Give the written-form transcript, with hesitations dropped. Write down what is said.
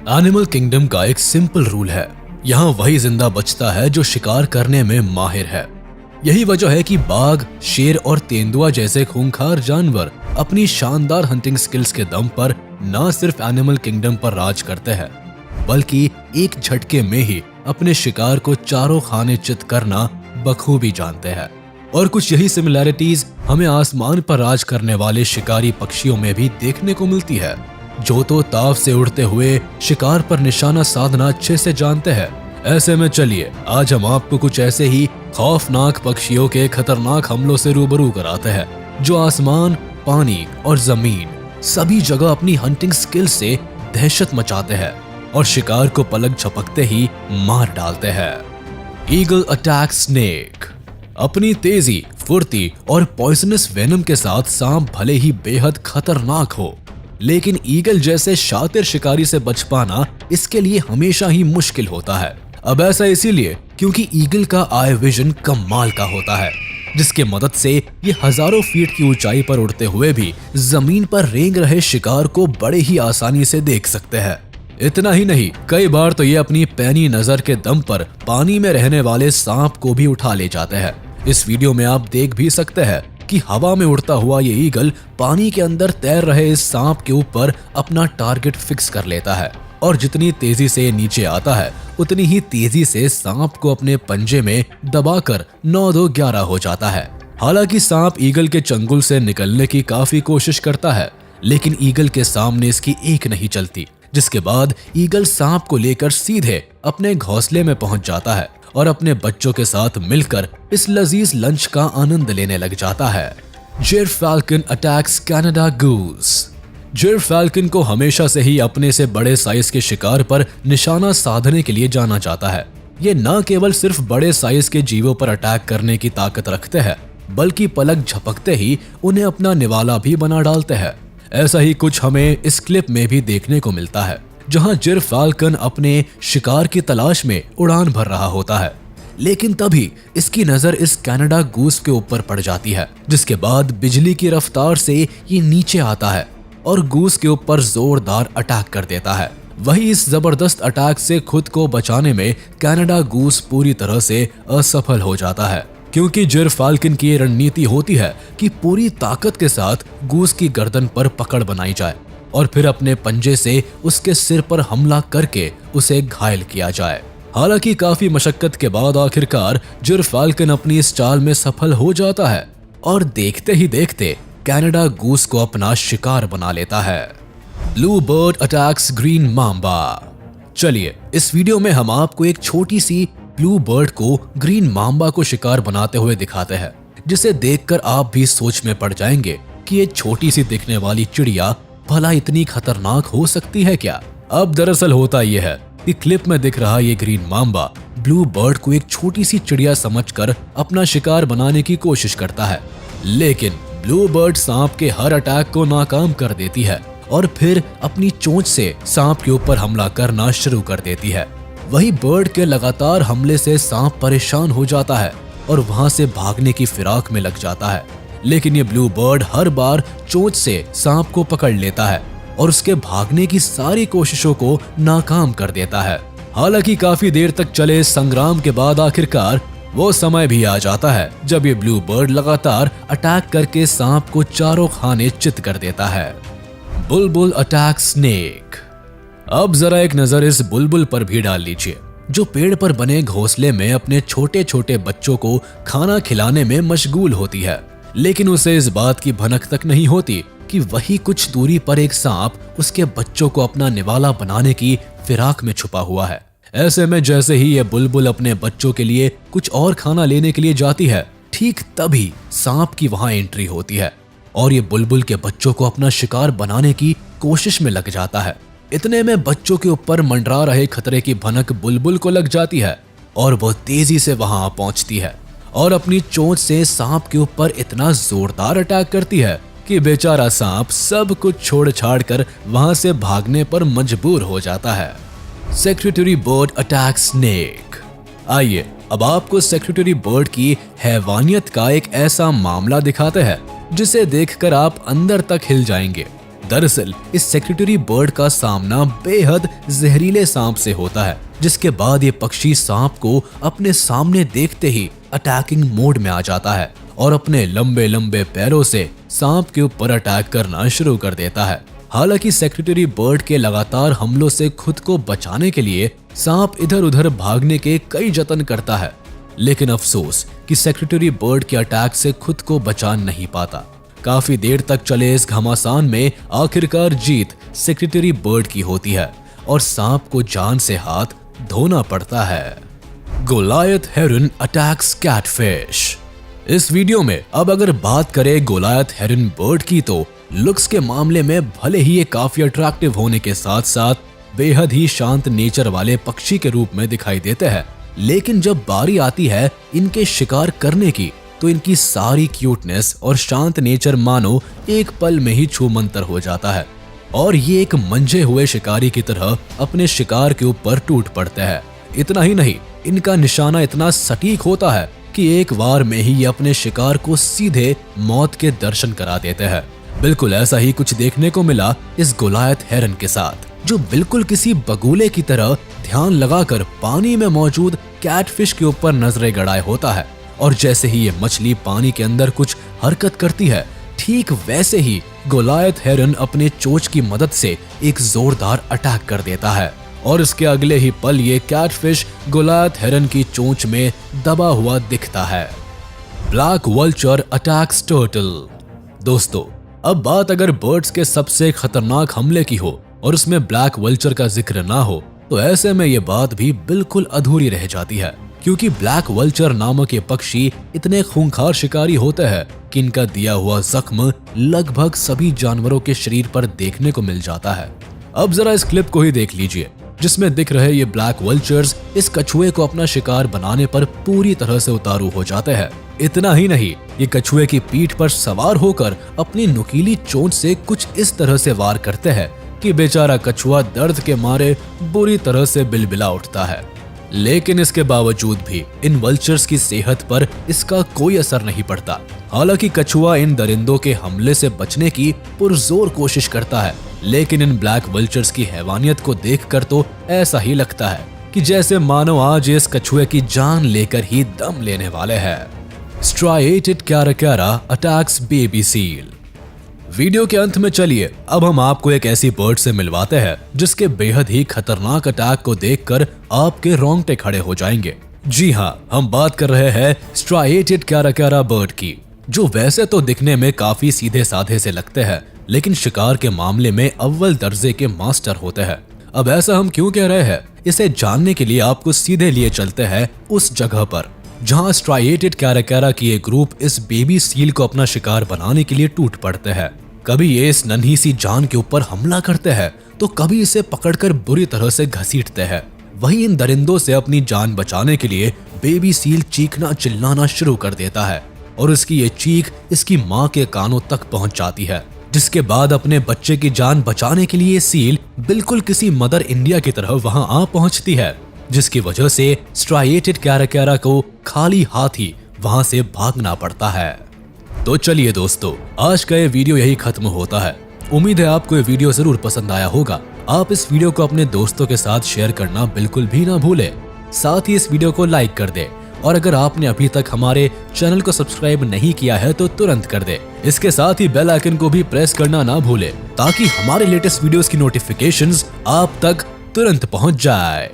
Animal kingdom का एक simple rule है, यहाँ वही जिंदा बचता है जो शिकार करने में माहिर है। यही वजह है कि बाघ, शेर और तेंदुआ जैसे खूंखार जानवर अपनी शानदार हंटिंग स्किल्स के दम पर न सिर्फ एनिमल किंगडम पर राज करते हैं, बल्कि एक झटके में ही अपने शिकार को चारों खाने चित करना बखूबी जानते हैं। और कुछ यही सिमिलैरिटीज हमें आसमान पर राज करने वाले शिकारी पक्षियों में भी देखने को मिलती है, जो तो ताव से उड़ते हुए शिकार पर निशाना साधना अच्छे से जानते हैं। ऐसे में चलिए आज हम आपको कुछ ऐसे ही खौफनाक पक्षियों के खतरनाक हमलों से रूबरू कराते हैं, जो आसमान, पानी और जमीन सभी जगह अपनी हंटिंग स्किल से दहशत मचाते हैं और शिकार को पलक झपकते ही मार डालते हैं। Eagle attack snake. अपनी तेजी, फुर्ती और पॉइजनस वेनम के साथ सांप भले ही बेहद खतरनाक हो, लेकिन ईगल जैसे शातिर शिकारी से बच पाना इसके लिए हमेशा ही मुश्किल होता है। अब ऐसा इसीलिए क्योंकि ईगल का आई विजन कमाल का होता है, जिसके मदद से ये हजारों फीट की ऊंचाई पर उड़ते हुए भी जमीन पर रेंग रहे शिकार को बड़े ही आसानी से देख सकते हैं। इतना ही नहीं, कई बार तो ये अपनी पैनी नजर के दम पर पानी में रहने वाले सांप को भी उठा ले जाते हैं। इस वीडियो में आप देख भी सकते हैं कि हवा में उड़ता हुआ ये ईगल पानी के अंदर तैर रहे इस सांप के ऊपर अपना टारगेट फिक्स कर लेता है और जितनी तेजी से नीचे आता है उतनी ही तेजी से सांप को अपने पंजे में दबाकर 9-2-11 हो जाता है। हालांकि सांप ईगल के चंगुल से निकलने की काफी कोशिश करता है, लेकिन ईगल के सामने इसकी एक नहीं चलती, जिसके बाद ईगल सांप को लेकर सीधे अपने घोंसले में पहुंच जाता है और अपने बच्चों के साथ मिलकर इस लजीज लंच का आनंद लेने लग जाता है। जिरफाल्कन अटैक्स कनाडा गूस। जिरफाल्कन को हमेशा से ही अपने से बड़े साइज के शिकार पर निशाना साधने के लिए जाना जाता है। ये न केवल सिर्फ बड़े साइज के जीवों पर अटैक करने की ताकत रखते हैं, बल्कि पलक झपकते ही उन्हें अपना निवाला भी बना डालते हैं। ऐसा ही कुछ हमें इस क्लिप में भी देखने को मिलता है, जहां जिरफाल्कन अपने शिकार की तलाश में उड़ान भर रहा होता है, लेकिन तभी इसकी नजर इस कनाडा गूस के ऊपर पड़ जाती है, जिसके बाद बिजली की रफ्तार से ये नीचे आता है और गूस के ऊपर जोरदार अटैक कर देता है। वही इस जबरदस्त अटैक से खुद को बचाने में कनाडा गूस पूरी तरह से असफल हो जाता है, क्योंकि जिरफाल्कन की रणनीति होती है कि पूरी ताकत के साथ गूस की गर्दन पर पकड़ बनाई जाए और फिर अपने पंजे से उसके सिर पर हमला करके उसे घायल किया जाए। हालांकि काफी मशक्कत के बाद आखिरकार जिरफाल्कन अपनी इस चाल में सफल हो जाता है और देखते ही देखते कनाडा गूस को अपना शिकार बना लेता है। Blue bird attacks green Mamba. चलिए इस वीडियो में हम आपको एक छोटी सी ब्लू बर्ड को ग्रीन मांबा को शिकार बनाते हुए दिखाते हैं, जिसे देखकर आप भी सोच में पड़ जाएंगे कि ये छोटी सी दिखने वाली चिड़िया भला इतनी खतरनाक हो सकती है क्या। अब दरअसल होता यह है कि क्लिप में दिख रहा ये ग्रीन मांबा ब्लू बर्ड को एक छोटी सी चिड़िया समझकर अपना शिकार बनाने की कोशिश करता है, लेकिन ब्लू बर्ड सांप के हर अटैक को नाकाम कर देती है और फिर अपनी चोंच से सांप के ऊपर हमला करना शुरू कर देती है। वही बर्ड के लगातार हमले से सांप परेशान हो जाता है और वहां से भागने की फिराक में लग जाता है, लेकिन ये ब्लू बर्ड हर बार चोंच से सांप को पकड़ लेता है और उसके भागने की सारी कोशिशों को नाकाम कर देता है। हालांकि काफी देर तक चले संग्राम के बाद आखिरकार वो समय भी आ जाता है जब ये ब्लू बर्ड लगातार अटैक करके सांप को चारों खाने चित कर देता है। बुलबुल अटैक स्नेक। अब जरा एक नजर इस बुलबुल पर भी डाल लीजिए, जो पेड़ पर बने घोंसले में अपने छोटे छोटे बच्चों को खाना खिलाने में मशगूल होती है, लेकिन उसे इस बात की भनक तक नहीं होती कि वही कुछ दूरी पर एक सांप उसके बच्चों को अपना निवाला बनाने की फिराक में छुपा हुआ है। ऐसे में जैसे ही यह बुलबुल अपने बच्चों के लिए कुछ और खाना लेने के लिए जाती है, ठीक तभी सांप की वहां एंट्री होती है और ये बुलबुल के बच्चों को अपना शिकार बनाने की कोशिश में लग जाता है। इतने में बच्चों के ऊपर मंडरा रहे खतरे की भनक बुलबुल को लग जाती है और वो तेजी से वहां पहुंचती है और अपनी चोंच से सांप के ऊपर इतना जोरदार अटैक करती है कि बेचारा सांप सब कुछ छोड़ छाड़ कर वहां से भागने पर मजबूर हो जाता है। Secretary bird attack snake. आइए अब आपको सेक्रेटरी बर्ड की हैवानियत का एक ऐसा मामला दिखाते हैं जिसे देखकर आप अंदर तक हिल जाएंगे। दरअसल इस सेक्रेटरी बर्ड का सामना बेहद जहरीले सांप से होता है, जिसके बाद ये पक्षी सांप को अपने सामने देखते ही अटैकिंग मोड में आ जाता है और अपने लंबे लंबे पैरों से सांप के ऊपर अटैक करना शुरू कर देता है। हालांकि सेक्रेटरी बर्ड के लगातार हमलों से खुद को बचाने के लिए सांप इधर उधर भागने के कई जतन करता है, लेकिन अफसोस कि सेक्रेटरी बर्ड के अटैक से खुद को बचा नहीं पाता। काफी देर तक चले इस घमासान में आखिरकार जीत सेक्रेटरी बर्ड की होती है और सांप को जान से हाथ धोना पड़ता है। गोलायत हेरन अटैक्स कैटफिश। इस वीडियो में अब अगर बात करें गोलायत हेरन बर्ड की, तो लुक्स के मामले में भले ही ये काफी अट्रैक्टिव होने के साथ साथ बेहद ही शांत नेचर वाले पक्षी के रूप में दिखाई देते हैं, लेकिन जब बारी आती है इनके शिकार करने की, तो इनकी सारी क्यूटनेस और शांत नेचर मानो एक पल में ही छूमंतर हो जाता है और ये एक मंझे हुए शिकारी की तरह अपने शिकार के ऊपर टूट पड़ते हैं। इतना ही नहीं, इनका निशाना इतना सटीक होता है कि एक बार में ही ये अपने शिकार को सीधे मौत के दर्शन करा देते हैं। बिल्कुल ऐसा ही कुछ देखने को मिला इस गोलायत हेरन के साथ, जो बिल्कुल किसी बगुले की तरह ध्यान लगाकर पानी में मौजूद कैटफिश के ऊपर नजरें गड़ाए होता है और जैसे ही ये मछली पानी के अंदर कुछ हरकत करती है, ठीक वैसे ही गोलायत हेरन अपने चोंच की मदद से एक जोरदार अटैक कर देता है और इसके अगले ही पल ये कैटफिश गोलायत हेरन की चोंच में दबा हुआ दिखता है। Black vulture attacks turtle. दोस्तों, अब बात अगर बर्ड्स के सबसे खतरनाक हमले की हो और उसमें ब्लैक वल्चर का जिक्र ना हो, तो ऐसे में ये बात भी बिल्कुल अधूरी रह जाती है, क्योंकि ब्लैक वल्चर नामक ये पक्षी इतने खूंखार शिकारी होते हैं कि इनका दिया हुआ जख्म लगभग सभी जानवरों के शरीर पर देखने को मिल जाता है। अब जरा इस क्लिप को ही देख लीजिए, जिसमें दिख रहे ये ब्लैक वल्चर्स इस कछुए को अपना शिकार बनाने पर पूरी तरह से उतारू हो जाते हैं। इतना ही नहीं, ये कछुए की पीठ पर सवार होकर अपनी नुकीली चोंच से कुछ इस तरह से वार करते हैं कि बेचारा कछुआ दर्द के मारे बुरी तरह से बिलबिला उठता है। लेकिन इसके बावजूद भी इन वल्चर्स की सेहत पर इसका कोई असर नहीं पड़ता। हालांकि कछुआ इन दरिंदों के हमले से बचने की पुरजोर कोशिश करता है, लेकिन इन ब्लैक वल्चर्स की हैवानियत को देखकर तो ऐसा ही लगता है कि जैसे मानो आज इस कछुए की जान लेकर ही दम लेने वाले हैं। Striated caracara attacks baby seal. Video के अंत में चलिए अब हम आपको एक ऐसी बर्ड से मिलवाते हैं जिसके बेहद ही खतरनाक अटैक को देखकर आपके रोंगटे खड़े हो जाएंगे। जी हाँ, हम बात कर रहे हैं स्ट्राइएटेड कैराकैरा बर्ड की, जो वैसे तो दिखने में काफी सीधे साधे से लगते हैं, लेकिन शिकार के मामले में अव्वल दर्जे के मास्टर होते हैं। अब ऐसा हम क्यों कह रहे हैं, इसे जानने के लिए आपको सीधे लिए चलते हैं उस जगह पर जहां स्ट्राइएटेड कैराकैरा की एक ग्रुप इस बेबी सील को अपना शिकार बनाने के लिए टूट पड़ते हैं। कभी ये इस नन्ही सी जान के ऊपर हमला करते हैं, तो कभी इसे पकड़कर बुरी तरह से घसीटते हैं। वहीं इन दरिंदों से अपनी जान बचाने के लिए बेबी सील चीखना चिल्लाना शुरू कर देता है और उसकी ये चीख इसकी माँ के कानों तक पहुंच जाती है, जिसके बाद अपने बच्चे की जान बचाने के लिए सील बिल्कुल किसी मदर इंडिया की तरह वहां आ पहुंचती है, जिसकी वजह से स्ट्राइएटेड कैराकैरा को खाली हाथ ही वहां से भागना पड़ता है। तो चलिए दोस्तों, आज का ये वीडियो यही खत्म होता है। उम्मीद है आपको ये वीडियो जरूर पसंद आया होगा। आप इस वीडियो को अपने दोस्तों के साथ शेयर करना बिल्कुल भी ना भूलें। साथ ही इस वीडियो को लाइक कर दें और अगर आपने अभी तक हमारे चैनल को सब्सक्राइब नहीं किया है तो तुरंत कर दे। इसके साथ ही बेल आइकन को भी प्रेस करना ना भूले ताकि हमारे लेटेस्ट वीडियोस की नोटिफिकेशंस आप तक तुरंत पहुंच जाए।